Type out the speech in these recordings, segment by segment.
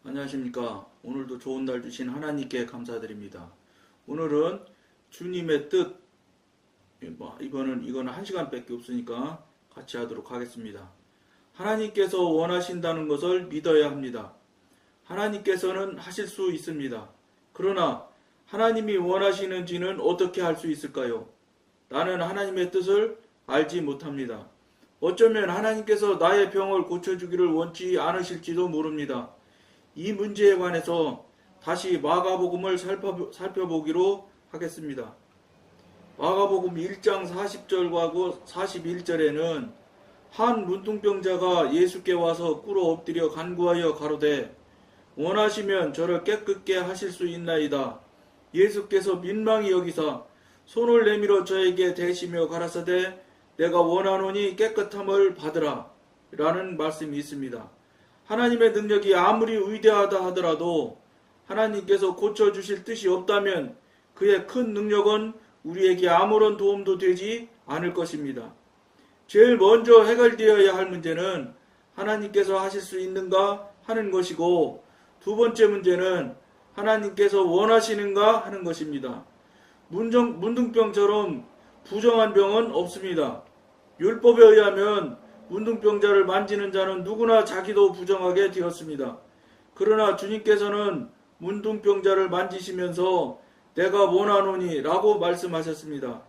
안녕하십니까. 오늘도 좋은 날 주신 하나님께 감사드립니다. 오늘은 주님의 뜻, 이거는 1시간밖에 없으니까 같이 하도록 하겠습니다. 하나님께서 원하신다는 것을 믿어야 합니다. 하나님께서는 하실 수 있습니다. 그러나 하나님이 원하시는지는 어떻게 할 수 있을까요? 나는 하나님의 뜻을 알지 못합니다. 어쩌면 하나님께서 나의 병을 고쳐주기를 원치 않으실지도 모릅니다. 이 문제에 관해서 다시 마가복음을 살펴보기로 하겠습니다. 마가복음 1장 40절과 41절에는 한 문둥병자가 예수께 와서 꿇어 엎드려 간구하여 가로되 원하시면 저를 깨끗게 하실 수 있나이다. 예수께서 민망히 여기사 손을 내밀어 저에게 대시며 가라사대 내가 원하노니 깨끗함을 받으라 라는 말씀이 있습니다. 하나님의 능력이 아무리 위대하다 하더라도 하나님께서 고쳐주실 뜻이 없다면 그의 큰 능력은 우리에게 아무런 도움도 되지 않을 것입니다. 제일 먼저 해결되어야 할 문제는 하나님께서 하실 수 있는가 하는 것이고, 두 번째 문제는 하나님께서 원하시는가 하는 것입니다. 문둥병처럼 부정한 병은 없습니다. 율법에 의하면 문둥병자를 만지는 자는 누구나 자기도 부정하게 되었습니다. 그러나 주님께서는 문둥병자를 만지시면서 내가 원하노니 라고 말씀하셨습니다.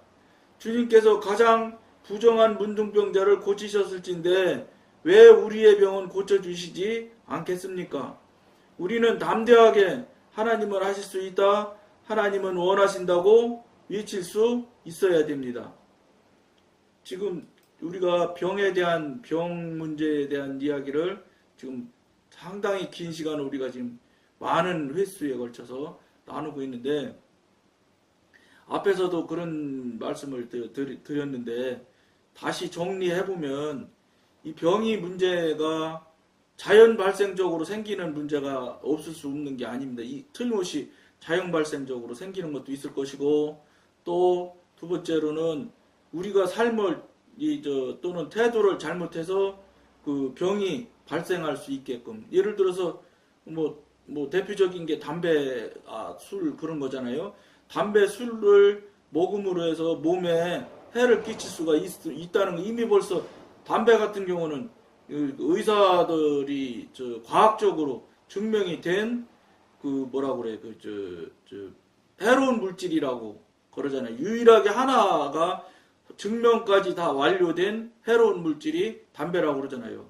주님께서 가장 부정한 문둥병자를 고치셨을진데 왜 우리의 병은 고쳐주시지 않겠습니까? 우리는 담대하게 하나님은 하실 수 있다, 하나님은 원하신다고 외칠 수 있어야 됩니다. 지금 우리가 병 문제에 대한 이야기를 지금 상당히 긴 시간을 우리가 지금 많은 횟수에 걸쳐서 나누고 있는데, 앞에서도 그런 말씀을 드렸는데 다시 정리해보면 이 병이 문제가 자연 발생적으로 생기는 문제가 없을 수 없는 게 아닙니다. 이 틀림없이 자연 발생적으로 생기는 것도 있을 것이고, 또 두 번째로는 우리가 삶을 또는 태도를 잘못해서 그 병이 발생할 수 있게끔, 예를 들어서 뭐 대표적인 게 담배, 술 그런 거잖아요. 담배, 술을 먹음으로 해서 몸에 해를 끼칠 수가 있다는 거, 이미 벌써 담배 같은 경우는 의사들이 과학적으로 증명이 된 해로운 물질이라고 그러잖아요. 유일하게 하나가 증명까지 다 완료된 해로운 물질이 담배라고 그러잖아요.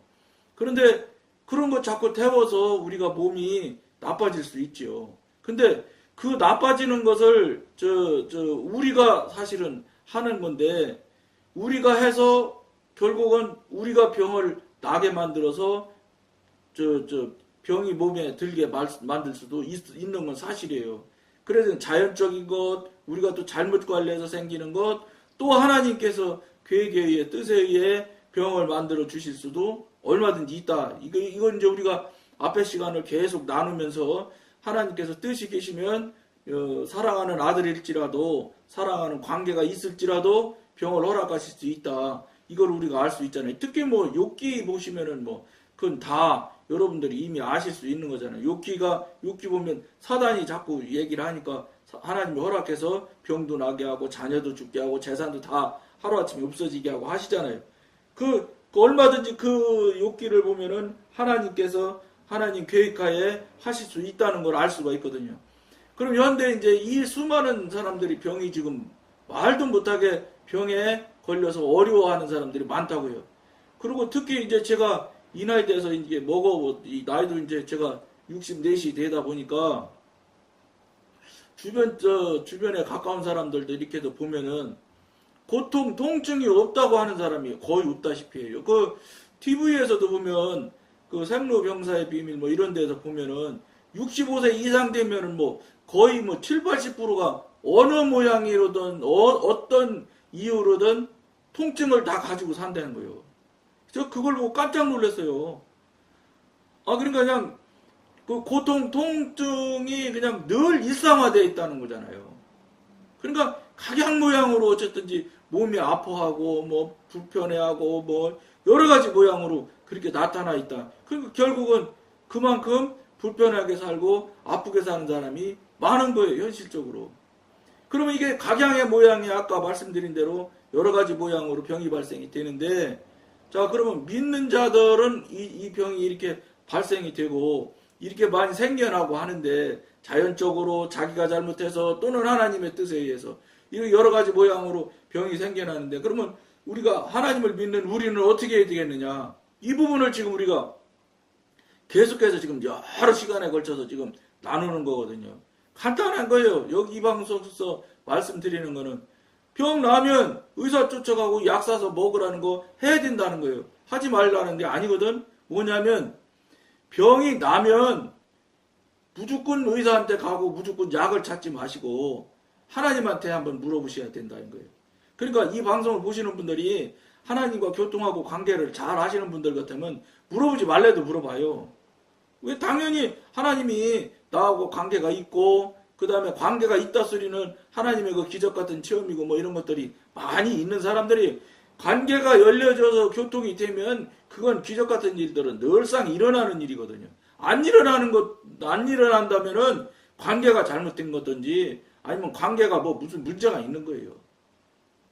그런데 그런 거 자꾸 태워서 우리가 몸이 나빠질 수 있죠. 근데 그 나빠지는 것을 우리가 사실은 하는 건데, 우리가 해서 결국은 우리가 병을 나게 만들어서 병이 몸에 들게 만들 수도 있는 건 사실이에요. 그래서 자연적인 것, 우리가 또 잘못 관리해서 생기는 것, 또 하나님께서 계획에 의해 뜻에 의해 병을 만들어 주실 수도 얼마든지 있다. 이건 이제 우리가 앞에 시간을 계속 나누면서 하나님께서 뜻이 계시면 사랑하는 아들일지라도, 사랑하는 관계가 있을지라도 병을 허락하실 수 있다. 이걸 우리가 알 수 있잖아요. 특히 욥기 보시면은 그건 다 여러분들이 이미 아실 수 있는 거잖아요. 욥기 보면 사단이 자꾸 얘기를 하니까 하나님이 허락해서 병도 나게 하고 자녀도 죽게 하고 재산도 다 하루아침에 없어지게 하고 하시잖아요. 얼마든지 그 욥기를 보면은 하나님께서 하나님 계획하에 하실 수 있다는 걸 알 수가 있거든요. 그럼 현대 이제 이 수많은 사람들이 병이 지금 말도 못하게 병에 걸려서 어려워하는 사람들이 많다고요. 그리고 특히 이제 제가 이 나이 돼서 이제 이 나이도 이제 제가 64시 되다 보니까 주변에 가까운 사람들도 이렇게도 보면은 통증이 없다고 하는 사람이 거의 없다시피 해요. TV에서도 보면 생로병사의 비밀 이런 데서 보면은 65세 이상 되면은 거의 7, 80%가 어느 모양이로든 어떤 이유로든 통증을 다 가지고 산다는 거예요. 저 그걸 보고 깜짝 놀랐어요. 그러니까 그냥 통증이 그냥 늘 일상화되어 있다는 거잖아요. 그러니까 각양 모양으로 어쨌든지 몸이 아파하고 불편해하고 여러 가지 모양으로 그렇게 나타나 있다. 그러니까 결국은 그만큼 불편하게 살고 아프게 사는 사람이 많은 거예요, 현실적으로. 그러면 이게 각양의 모양이 아까 말씀드린 대로 여러 가지 모양으로 병이 발생이 되는데, 자, 그러면 믿는 자들은 이 병이 이렇게 발생이 되고 이렇게 많이 생겨나고 하는데, 자연적으로 자기가 잘못해서 또는 하나님의 뜻에 의해서 이렇게 여러 가지 모양으로 병이 생겨나는데, 그러면 우리가 하나님을 믿는 우리는 어떻게 해야 되겠느냐? 이 부분을 지금 우리가 계속해서 지금 여러 시간에 걸쳐서 지금 나누는 거거든요. 간단한 거예요. 여기 이 방송에서 말씀드리는 거는 병 나면 의사 쫓아가고 약 사서 먹으라는 거 해야 된다는 거예요. 하지 말라는 게 아니거든. 뭐냐면 병이 나면 무조건 의사한테 가고 무조건 약을 찾지 마시고 하나님한테 한번 물어보셔야 된다는 거예요. 그러니까 이 방송을 보시는 분들이 하나님과 교통하고 관계를 잘 하시는 분들 같으면 물어보지 말래도 물어봐요. 왜? 당연히 하나님이 나하고 관계가 있고 그 다음에 관계가 있다 소리는 하나님의 그 기적 같은 체험이고 뭐 이런 것들이 많이 있는 사람들이 관계가 열려져서 교통이 되면 그건 기적 같은 일들은 늘상 일어나는 일이거든요. 안 일어난다면은 관계가 잘못된 거든지 아니면 관계가 뭐 무슨 문제가 있는 거예요.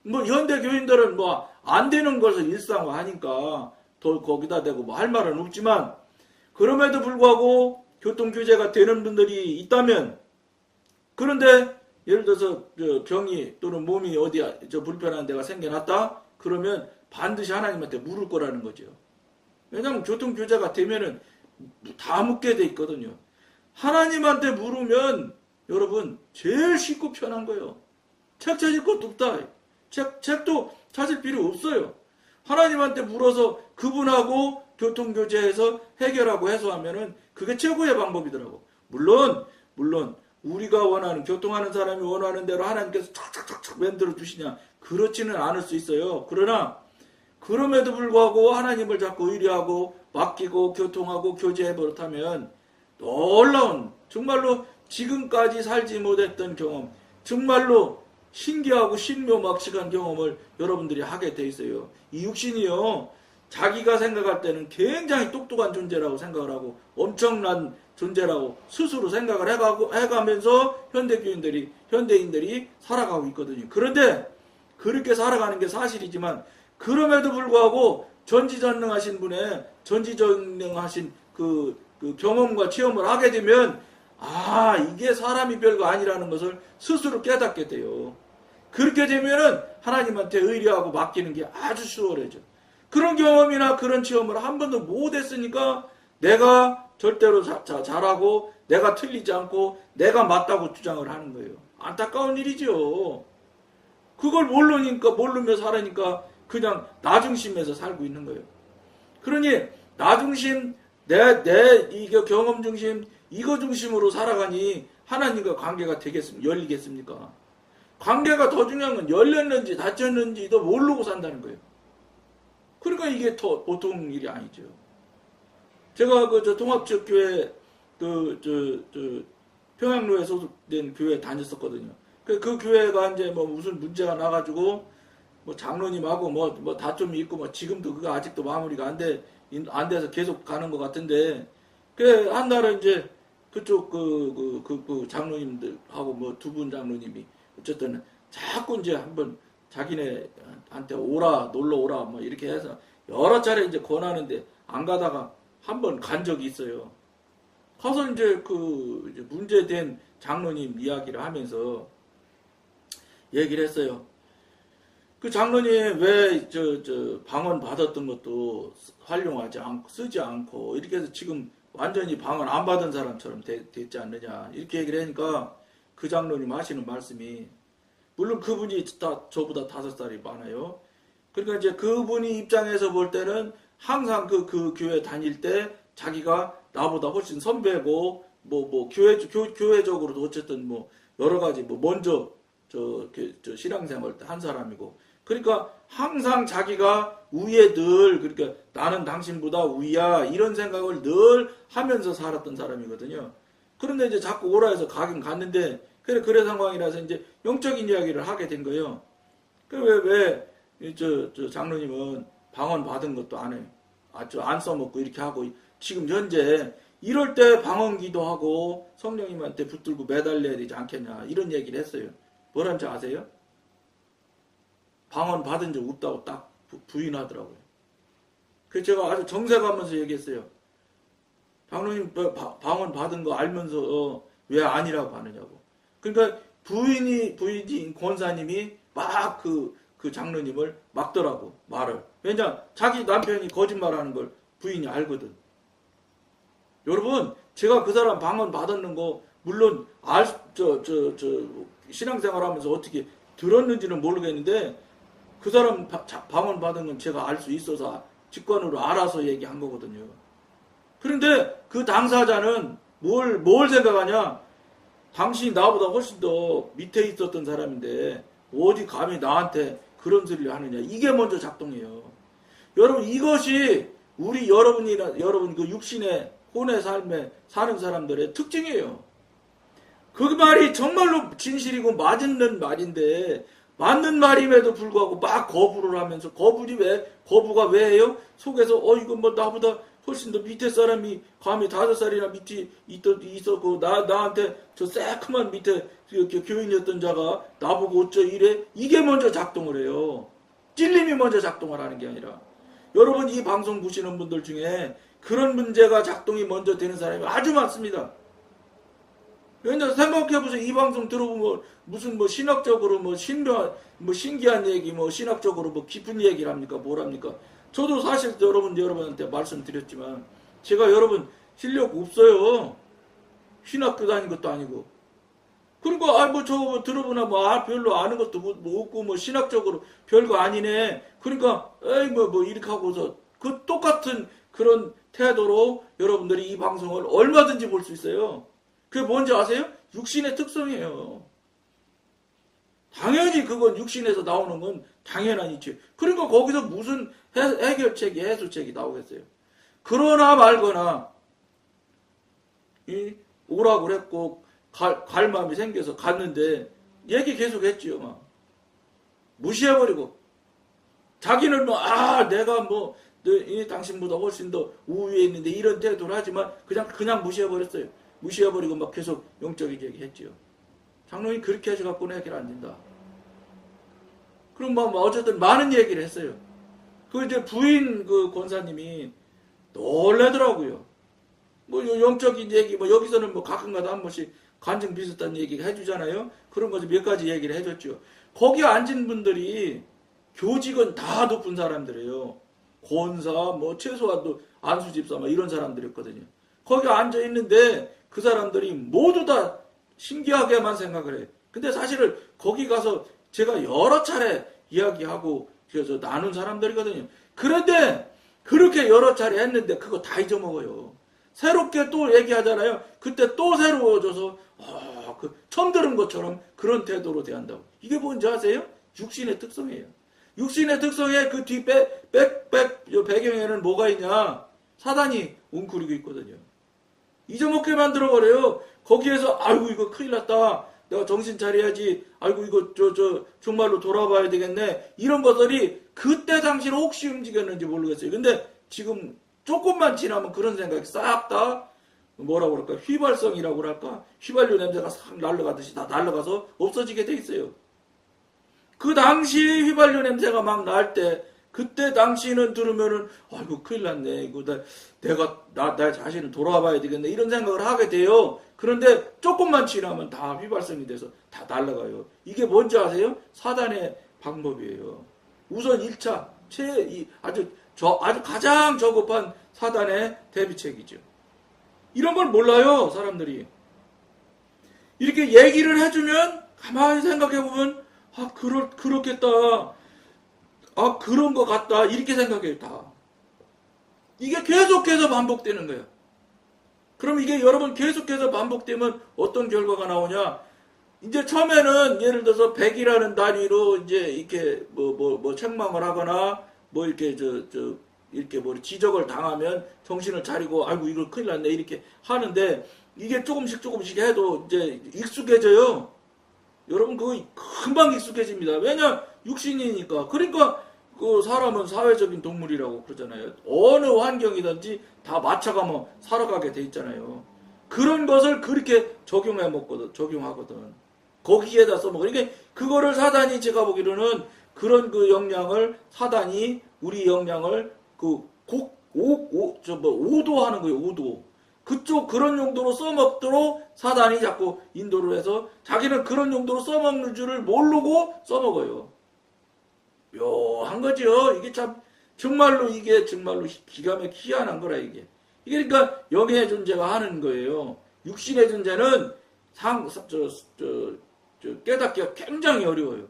뭐 현대 교인들은 뭐 안 되는 것을 일상화하니까 더 거기다 대고 뭐 할 말은 없지만, 그럼에도 불구하고 교통규제가 되는 분들이 있다면, 그런데 예를 들어서 병이 또는 몸이 어디 불편한 데가 생겨났다 그러면 반드시 하나님한테 물을 거라는 거죠. 왜냐하면 교통규제가 되면은 다 묻게 돼 있거든요. 하나님한테 물으면 여러분 제일 쉽고 편한 거예요. 책 찾을 것도 없다. 책도 찾을 필요 없어요. 하나님한테 물어서 그분하고 교통교제해서 해결하고 해소하면은 그게 최고의 방법이더라고. 물론 우리가 원하는, 교통하는 사람이 원하는 대로 하나님께서 착착착착 만들어 주시냐, 그렇지는 않을 수 있어요. 그러나 그럼에도 불구하고 하나님을 자꾸 의뢰하고 맡기고 교통하고 교제해 버릇하면 놀라운, 정말로 지금까지 살지 못했던 경험, 정말로 신기하고 신묘막측한 경험을 여러분들이 하게 돼 있어요. 이 육신이요, 자기가 생각할 때는 굉장히 똑똑한 존재라고 생각을 하고 엄청난 존재라고 스스로 생각을 해가면서 현대인들이 살아가고 있거든요. 그런데 그렇게 살아가는 게 사실이지만, 그럼에도 불구하고 전지전능하신 분의 전지전능하신 그 경험과 체험을 하게 되면, 아, 이게 사람이 별거 아니라는 것을 스스로 깨닫게 돼요. 그렇게 되면은 하나님한테 의뢰하고 맡기는 게 아주 수월해져. 그런 경험이나 그런 체험을 한 번도 못 했으니까 내가 절대로 잘하고 내가 틀리지 않고 내가 맞다고 주장을 하는 거예요. 안타까운 일이죠. 그걸 모르며 살으니까 그냥 나중심에서 살고 있는 거예요. 그러니 나중심, 이 경험 중심, 이거 중심으로 살아가니 하나님과 관계가 열리겠습니까? 관계가 더 중요한 건 열렸는지 닫혔는지도 모르고 산다는 거예요. 그러니까 이게 더 보통 일이 아니죠. 제가 통합지역교회 평양로에 소속된 교회에 다녔었거든요. 그 교회가 이제 뭐 무슨 문제가 나가지고 뭐 장로님하고 뭐 다툼이 있고 뭐 지금도 그거 아직도 마무리가 안 돼서 계속 가는 것 같은데, 한 날은 이제 그쪽 장로님들하고 뭐 두 분 장로님이 어쨌든 자꾸 이제 한번 자기네한테 놀러 오라 뭐 이렇게 해서 여러 차례 이제 권하는데 안 가다가 한번 간 적이 있어요. 가서 이제 이제 문제된 장로님 이야기를 하면서 얘기를 했어요. 그 장로님 왜 방언 받았던 것도 활용하지 않고 쓰지 않고 이렇게 해서 지금 완전히 방언 안 받은 사람처럼 됐지 않느냐, 이렇게 얘기를 하니까 그 장로님 하시는 말씀이, 물론 그분이 저보다 5살이 많아요. 그러니까 이제 그분이 입장에서 볼 때는 항상 그 교회 다닐 때 자기가 나보다 훨씬 선배고 교회적으로도 어쨌든 뭐 여러 가지 먼저 신앙생활 때 한 사람이고, 그러니까 항상 자기가 위에 늘, 그러니까 나는 당신보다 위야 이런 생각을 늘 하면서 살았던 사람이거든요. 그런데 이제 자꾸 오라 해서 가긴 갔는데 그래 상황이라서 이제 영적인 이야기를 하게 된 거예요. 왜 장로님은 방언 받은 것도 안 해. 안 써먹고 이렇게 하고 지금 현재 이럴 때 방언기도 하고 성령님한테 붙들고 매달려야 되지 않겠냐 이런 얘기를 했어요. 뭐란지 아세요? 방언 받은 적 없다고 딱 부인하더라고요. 그래서 제가 아주 정색하면서 얘기했어요. 장로님 방언 받은 거 알면서 왜 아니라고 하느냐고. 그러니까 부인인 권사님이 막 그 장로님을 막더라고 말을. 왜냐 자기 남편이 거짓말하는 걸 부인이 알거든. 여러분 제가 그 사람 방언 받았는 거 물론 신앙생활하면서 어떻게 들었는지는 모르겠는데 그 사람 방언 받은 건 제가 알 수 있어서 직관으로 알아서 얘기한 거거든요. 그런데 그 당사자는 뭘 생각하냐? 당신이 나보다 훨씬 더 밑에 있었던 사람인데 어디 감히 나한테 그런 소리를 하느냐? 이게 먼저 작동해요. 여러분 이것이 우리 여러분 그 육신의 혼의 삶에 사는 사람들의 특징이에요. 그 말이 정말로 진실이고 맞는 말인데 맞는 말임에도 불구하고 막 거부를 하면서 거부가 왜 해요? 속에서 이거 뭐 나보다 훨씬 더 밑에 사람이 감히 5살이나 밑에 있었고 나한테 저 새까만 밑에 교인이었던 자가 나보고 어쩌 이래? 이게 먼저 작동을 해요. 찔림이 먼저 작동을 하는 게 아니라. 여러분 이 방송 보시는 분들 중에 그런 문제가 작동이 먼저 되는 사람이 아주 많습니다. 왜냐 생각해보세요. 이 방송 들어보면 무슨 뭐 신학적으로 뭐 신기한 얘기 뭐 신학적으로 뭐 깊은 얘기를 합니까? 뭘 합니까? 저도 사실 여러분한테 말씀드렸지만 제가 여러분 실력 없어요. 신학교 다닌 것도 아니고. 그러니까 저거 들어보나 별로 아는 것도 없고 뭐 신학적으로 별거 아니네. 그러니까 뭐 이렇게 하고서 그 똑같은 그런 태도로 여러분들이 이 방송을 얼마든지 볼 수 있어요. 그게 뭔지 아세요? 육신의 특성이에요. 당연히 그건 육신에서 나오는 건 당연한 이치. 그러니까 거기서 무슨 해결책이 해소책이 나오겠어요. 그러나 말거나 오라고 그랬고 갈 마음이 생겨서 갔는데 얘기 계속 했지요. 막 무시해버리고 자기는 내가 당신보다 훨씬 더 우위에 있는데 이런 태도를 하지만 그냥 무시해버렸어요. 무시해버리고 막 계속 영적인 얘기 했지요. 장로님 그렇게 해서갖고는 해결 안 된다. 그럼 어쨌든 많은 얘기를 했어요. 그 이제 부인 그 권사님이 놀래더라고요. 영적인 얘기 여기서는 가끔가다 한 번씩 간증 비슷한 얘기 해주잖아요. 그런 거죠. 몇 가지 얘기를 해줬죠. 거기 앉은 분들이 교직은 다 높은 사람들이에요. 권사 최소한도 안수집사 이런 사람들이었거든요. 거기 앉아 있는데 그 사람들이 모두 다 신기하게만 생각을 해요. 근데 사실은 거기 가서 제가 여러 차례 이야기하고 그래서 나눈 사람들이거든요. 그런데 그렇게 여러 차례 했는데 그거 다 잊어먹어요. 새롭게 또 얘기하잖아요. 그때 또 새로워져서 처음 들은 것처럼 그런 태도로 대한다고. 이게 뭔지 아세요? 육신의 특성이에요. 육신의 특성에 그 뒤 배경에는 뭐가 있냐? 사단이 웅크리고 있거든요. 잊어먹게 만들어버려요. 거기에서 이거 큰일 났다. 내가 정신 차려야지. 이거 정말로 돌아봐야 되겠네. 이런 것들이 그때 당시로 혹시 움직였는지 모르겠어요. 근데 지금 조금만 지나면 그런 생각이 싹 다 뭐라고 그럴까? 휘발성이라고 그럴까? 휘발유 냄새가 싹 날아가듯이 다 날아가서 없어지게 돼 있어요. 그 당시 휘발유 냄새가 막 날 때 그때 당시는 들으면은 이거 큰일 났네. 이거 내가 나 자신을 돌아봐야 되겠네. 이런 생각을 하게 돼요. 그런데 조금만 지나면 다 휘발성이 돼서 다 날아가요. 이게 뭔지 아세요? 사단의 방법이에요. 우선 1차 아주 가장 저급한 사단의 대비책이죠. 이런 걸 몰라요, 사람들이. 이렇게 얘기를 해주면 가만히 생각해보면 그렇겠다. 그런 것 같다. 이렇게 생각해요, 다. 이게 계속해서 반복되는 거예요. 그럼 이게 여러분 계속해서 반복되면 어떤 결과가 나오냐? 이제 처음에는 예를 들어서 100이라는 단위로 이제 이렇게 책망을 하거나 이렇게 이렇게 지적을 당하면 정신을 차리고 이거 큰일 났네 이렇게 하는데 이게 조금씩 해도 이제 익숙해져요. 여러분 그거 금방 익숙해집니다. 왜냐? 육신이니까. 그러니까 그 사람은 사회적인 동물이라고 그러잖아요. 어느 환경이든지 다 맞춰가면 살아가게 돼 있잖아요. 그런 것을 그렇게 적용하거든. 거기에다 써먹어. 이게 그거를 사단이 제가 보기로는 그런 그 역량을 사단이 우리 역량을 오도하는 거예요. 오도. 그쪽 그런 용도로 써먹도록 사단이 자꾸 인도를 해서 자기는 그런 용도로 써먹는 줄을 모르고 써먹어요. 묘한 거죠. 이게 정말로 기가 막히게 희한한 거라, 이게. 이게 그러니까 영의 존재가 하는 거예요. 육신의 존재는 깨닫기가 굉장히 어려워요.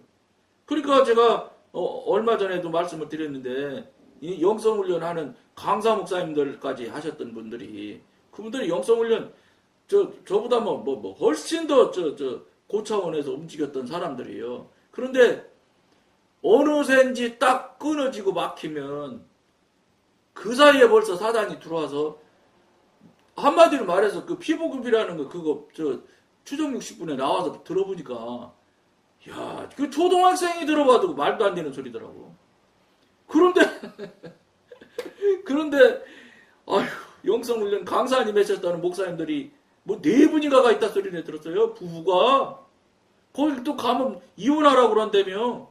그러니까 제가 얼마 전에도 말씀을 드렸는데 이 영성훈련하는 강사 목사님들까지 하셨던 분들이 그분들이 영성훈련 저보다 훨씬 더 고차원에서 움직였던 사람들이에요. 그런데 어느새인지 딱 끊어지고 막히면 그 사이에 벌써 사단이 들어와서 한마디로 말해서 그 피보급이라는 거 그거 추정 60분에 나와서 들어보니까 야, 그 초등학생이 들어봐도 말도 안 되는 소리더라고. 그런데 아휴, 영성훈련 강사님 하셨다는 목사님들이 뭐 4분인가가 있다 소리를 들었어요. 부부가 거기 또 가면 이혼하라고 그런다며.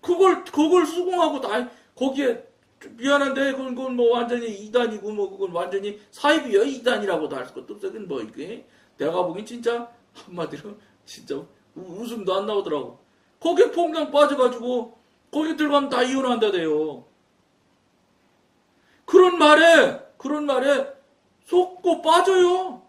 그걸 수긍하고 다 거기에 미안한데 그건 뭐 완전히 이단이고 뭐 그건 완전히 사이비야 이단이라고도 할 것도 없어. 뭐 이게 내가 보기엔 진짜 한마디로 진짜 웃음도 안 나오더라고. 거기에 폭력 빠져가지고 거기 들어가면 다 이혼한다대요. 그런 말에 속고 빠져요.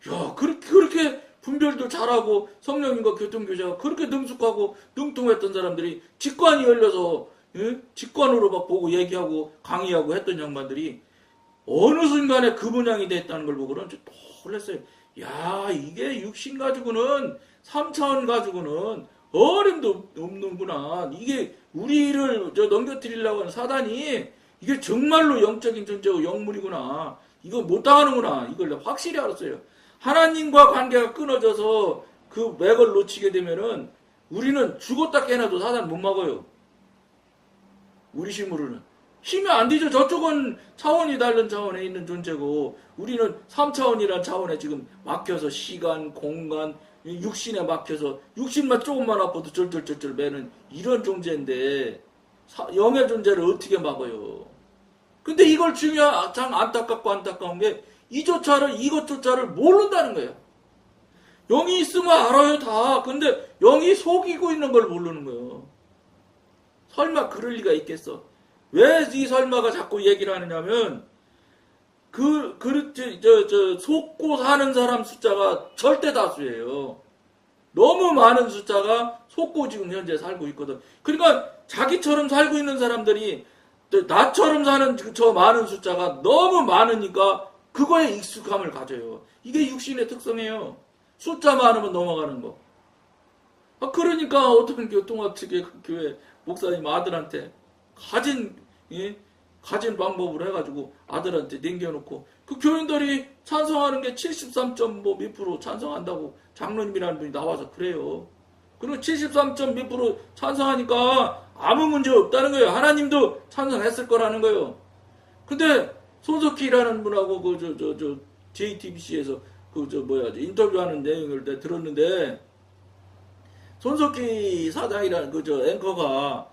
야, 그렇게 분별도 잘하고 성령님과 교통교제가 그렇게 능숙하고 능통했던 사람들이 직관이 열려서 직관으로 막 보고 얘기하고 강의하고 했던 양반들이 어느 순간에 그 모양이 됐다는 걸 보고는 좀 놀랐어요. 야, 이게 육신 가지고는 3차원 가지고는 어림도 없는구나. 이게 우리를 넘겨뜨리려고 하는 사단이 이게 정말로 영적인 존재고 영물이구나. 이거 못 당하는구나. 이걸 확실히 알았어요. 하나님과 관계가 끊어져서 그 맥을 놓치게 되면은 우리는 죽었다 깨어나도 사단 못 막아요. 우리 힘으로는. 힘이 안 되죠. 저쪽은 차원이 다른 차원에 있는 존재고 우리는 3차원이란 차원에 지금 막혀서 시간, 공간, 육신에 막혀서 육신만 조금만 아파도 절절절절 매는 이런 존재인데 영의 존재를 어떻게 막아요. 근데 이걸 참 안타까운 게 이것조차를 모른다는 거예요. 영이 있으면 알아요, 다. 근데 영이 속이고 있는 걸 모르는 거예요. 설마 그럴 리가 있겠어? 왜 이 설마가 자꾸 얘기를 하느냐면, 속고 사는 사람 숫자가 절대 다수예요. 너무 많은 숫자가 속고 지금 현재 살고 있거든. 그러니까 자기처럼 살고 있는 사람들이 나처럼 사는 저 많은 숫자가 너무 많으니까 그거에 익숙함을 가져요. 이게 육신의 특성이에요. 숫자 많으면 넘어가는 거. 그러니까 어떤 교통학 측의 교회 목사님 아들한테 가진 방법으로 해가지고 아들한테 남겨놓고 그 교인들이 찬성하는 게 73.몇 프로 찬성한다고 장로님이라는 분이 나와서 그래요. 그리고 73.몇 프로 찬성하니까 아무 문제 없다는 거예요. 하나님도 찬성했을 거라는 거예요. 근데 손석희라는 분하고 JTBC에서 인터뷰하는 내용을 내가 들었는데 손석희 사장이라는 앵커가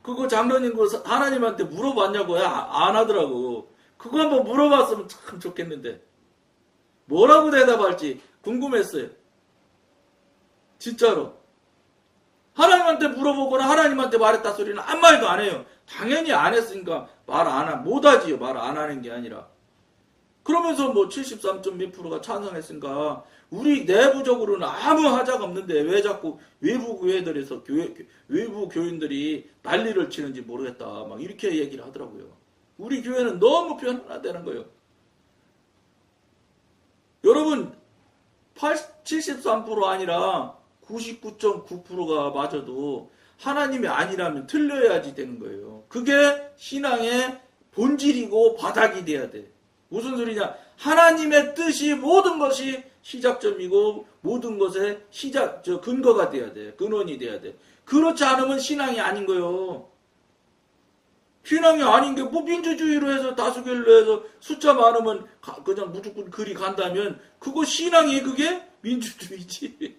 그거 장로님 하나님한테 물어봤냐고요? 안 하더라고. 그거 한번 물어봤으면 참 좋겠는데 뭐라고 대답할지 궁금했어요. 진짜로. 하나님한테 물어보거나 하나님한테 말했다 소리는 아무 말도 안 해요. 당연히 안 했으니까 못하지요. 말 안 하는 게 아니라. 그러면서 73.몇 프로가 찬성했으니까 우리 내부적으로는 아무 하자가 없는데 왜 자꾸 외부 교회들에서 외부 교인들이 난리를 치는지 모르겠다. 막 이렇게 얘기를 하더라고요. 우리 교회는 너무 편안하다는 거예요. 여러분 73% 아니라 99.9%가 맞아도 하나님이 아니라면 틀려야지 되는 거예요. 그게 신앙의 본질이고 바닥이 돼야 돼. 무슨 소리냐? 하나님의 뜻이 모든 것이 시작점이고 모든 것의 근거가 돼야 돼. 근원이 돼야 돼. 그렇지 않으면 신앙이 아닌 거예요. 신앙이 아닌 게 뭐 민주주의로 해서 다수결로 해서 숫자 많으면 그냥 무조건 그리 간다면 그거 신앙이 그게 민주주의지.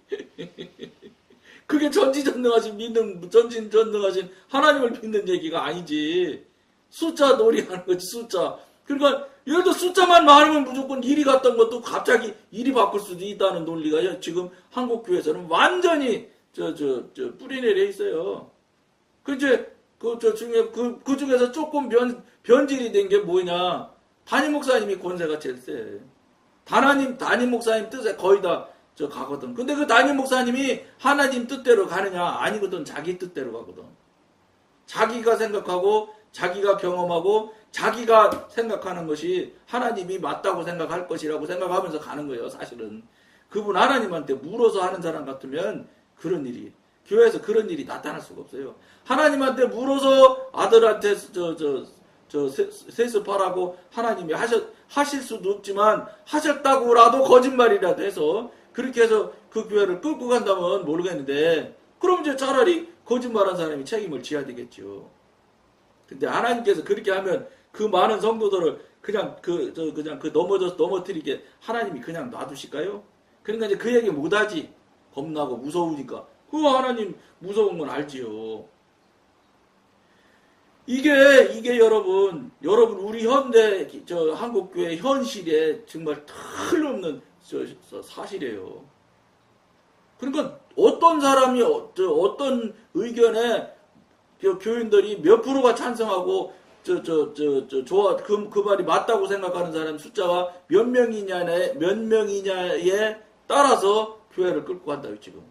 그게 전지전능하신 하나님을 믿는 얘기가 아니지. 숫자 놀이하는 거지, 숫자. 그러니까 예를 들어 숫자만 많으면 무조건 일이 갔던 것도 갑자기 일이 바꿀 수도 있다는 논리가 지금 한국 교회에서는 완전히 뿌리내려 있어요. 그 중에서 조금 변질이 된 게 뭐냐? 담임 목사님이 권세가 제일 세. 담임 목사님 뜻에 거의 다 가거든. 근데 그 담임 목사님이 하나님 뜻대로 가느냐? 아니거든. 자기 뜻대로 가거든. 자기가 생각하고, 자기가 경험하고, 자기가 생각하는 것이 하나님이 맞다고 생각할 것이라고 생각하면서 가는 거예요, 사실은. 그분 하나님한테 물어서 하는 사람 같으면 교회에서 그런 일이 나타날 수가 없어요. 하나님한테 물어서 아들한테 세습하라고 하나님이 하실 수도 없지만 하셨다고라도 거짓말이라도 해서 그렇게 해서 그 교회를 끌고 간다면 모르겠는데 그럼 이제 차라리 거짓말한 사람이 책임을 져야 되겠죠. 근데 하나님께서 그렇게 하면 그 많은 성도들을 그냥 넘어뜨리게 하나님이 그냥 놔두실까요? 그러니까 이제 그 얘기 못하지. 겁나고 무서우니까. 그 하나님 무서운 건 알지요. 이게 여러분 우리 현대 한국교회 현실에 정말 틀림없는 사실이에요. 그러니까 어떤 사람이 어떤 의견에 교인들이 몇 프로가 찬성하고 그 말이 맞다고 생각하는 사람 숫자가 몇 명이냐에 따라서 교회를 끌고 간다요 지금.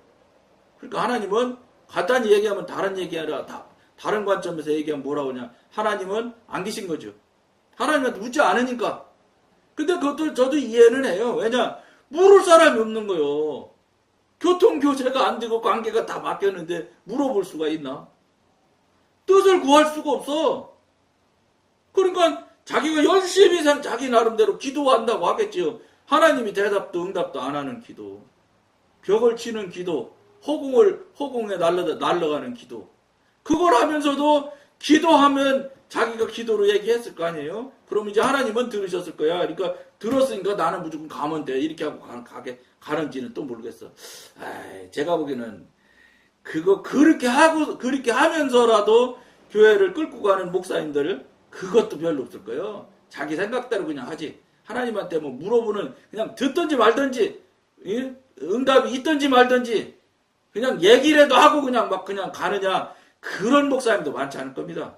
그러니까 하나님은 간단히 얘기하면 다른 얘기하라 다른 관점에서 얘기하면 뭐라고 하냐. 하나님은 안 계신 거죠. 하나님한테 묻지 않으니까. 근데 그것도 저도 이해는 해요. 왜냐? 물을 사람이 없는 거요. 교통교제가 안 되고 관계가 다 막혔는데 물어볼 수가 있나? 뜻을 구할 수가 없어. 그러니까 자기가 열심히 자기 나름대로 기도한다고 하겠지요. 하나님이 대답도 응답도 안 하는 기도. 벽을 치는 기도. 허공에 날아가는 기도. 그걸 하면서도 기도하면 자기가 기도로 얘기했을 거 아니에요? 그럼 이제 하나님은 들으셨을 거야. 그러니까 들었으니까 나는 무조건 가면 돼. 이렇게 하고 가는지는 또 모르겠어. 제가 보기에는 그렇게 하면서라도 교회를 끌고 가는 목사님들 그것도 별로 없을 거예요. 자기 생각대로 그냥 하지. 하나님한테 뭐 물어보는 그냥 듣든지 말든지 응답이 있든지 말든지 그냥 얘기라도 하고 그냥 가느냐 그런 목사님도 많지 않을 겁니다.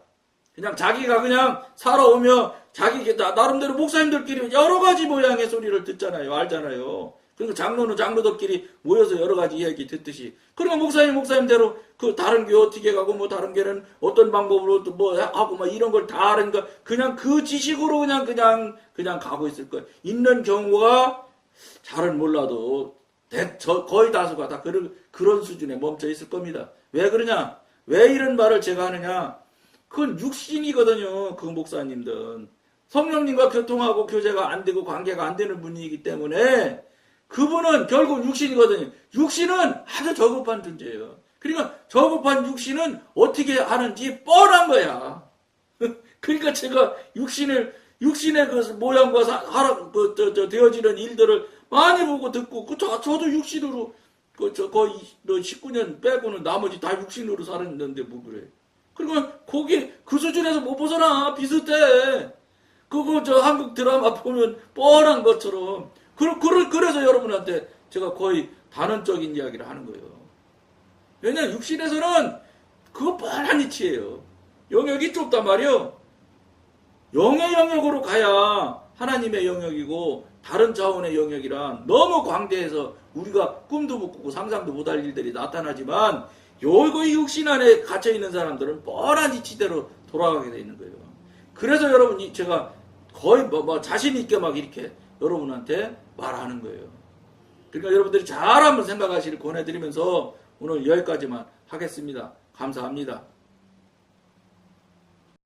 그냥 자기가 그냥 살아오며 자기 나름대로 목사님들끼리 여러 가지 모양의 소리를 듣잖아요. 알잖아요. 그러니까 장로는 장로들끼리 모여서 여러 가지 이야기 듣듯이. 그러면 목사님대로 그 다른 교회 어떻게 가고 뭐 다른 교회는 어떤 방법으로 또 뭐 하고 막 이런 걸 다 하니까 그냥 그 지식으로 그냥 가고 있을 거예요. 있는 경우가 잘은 몰라도 거의 다수가 다 그런 수준에 멈춰 있을 겁니다. 왜 그러냐? 왜 이런 말을 제가 하느냐? 그건 육신이거든요. 그 목사님들. 성령님과 교통하고 교제가 안 되고 관계가 안 되는 분이기 때문에 그분은 결국 육신이거든요. 육신은 아주 저급한 존재예요. 그러니까 저급한 육신은 어떻게 하는지 뻔한 거야. 그러니까 제가 육신의 그 모양과 되어지는 일들을 많이 보고 듣고 저도 육신으로 거의 19년 빼고는 나머지 다 육신으로 살았는데 뭐 그래. 그러니까 거기 그 수준에서 못 벗어나. 비슷해. 그거 한국 드라마 보면 뻔한 것처럼. 그래서 여러분한테 제가 거의 단언적인 이야기를 하는 거예요. 왜냐면 육신에서는 그거 뻔한 이치예요. 영역이 좁단 말이요. 영의 영역으로 가야 하나님의 영역이고 다른 차원의 영역이란 너무 광대해서 우리가 꿈도 못 꾸고 상상도 못할 일들이 나타나지만 요거 육신 안에 갇혀있는 사람들은 뻔한 이치대로 돌아가게 돼 있는 거예요. 그래서 여러분 제가 거의 자신 있게 막 이렇게 여러분한테 말하는 거예요. 그러니까 여러분들이 잘 한번 생각하시길 권해드리면서 오늘 여기까지만 하겠습니다. 감사합니다.